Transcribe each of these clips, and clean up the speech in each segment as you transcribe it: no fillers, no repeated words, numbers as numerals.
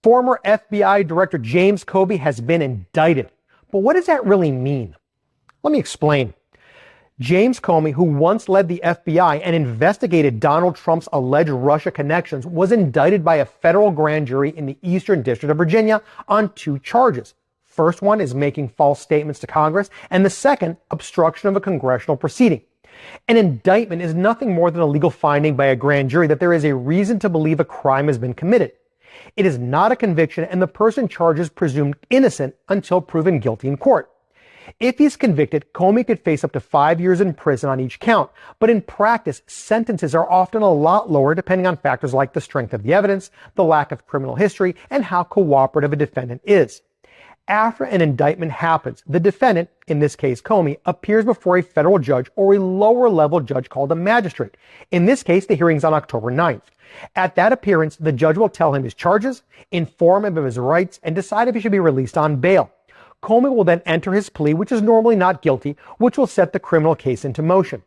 Former FBI Director James Comey has been indicted. But what does that really mean? Let me explain. James Comey, who once led the FBI and investigated Donald Trump's alleged Russia connections, was indicted by a federal grand jury in the Eastern District of Virginia on 2 charges. First one is making false statements to Congress, and the second, obstruction of a congressional proceeding. An indictment is nothing more than a legal finding by a grand jury that there is a reason to believe a crime has been committed. It is not a conviction, and the person charged is presumed innocent until proven guilty in court. If he's convicted, Comey could face up to 5 years in prison on each count, but in practice, sentences are often a lot lower depending on factors like the strength of the evidence, the lack of criminal history, and how cooperative a defendant is. After an indictment happens, the defendant, in this case Comey, appears before a federal judge or a lower level judge called a magistrate. In this case, the hearing's on October 9th. At that appearance, the judge will tell him his charges, inform him of his rights, and decide if he should be released on bail. Comey will then enter his plea, which is normally not guilty, which will set the criminal case into motion.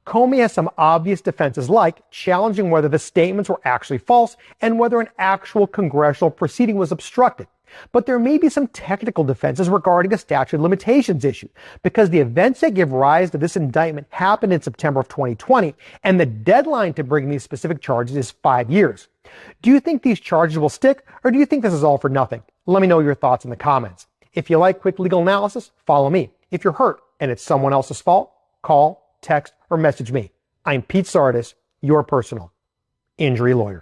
Comey has some obvious defenses like challenging whether the statements were actually false and whether an actual congressional proceeding was obstructed. But there may be some technical defenses regarding a statute of limitations issue, because the events that give rise to this indictment happened in September of 2020, and the deadline to bring these specific charges is 5 years. Do you think these charges will stick, or do you think this is all for nothing? Let me know your thoughts in the comments. If you like quick legal analysis, follow me. If you're hurt and it's someone else's fault, call, text, or message me. I'm Pete Sardis, your personal injury lawyer.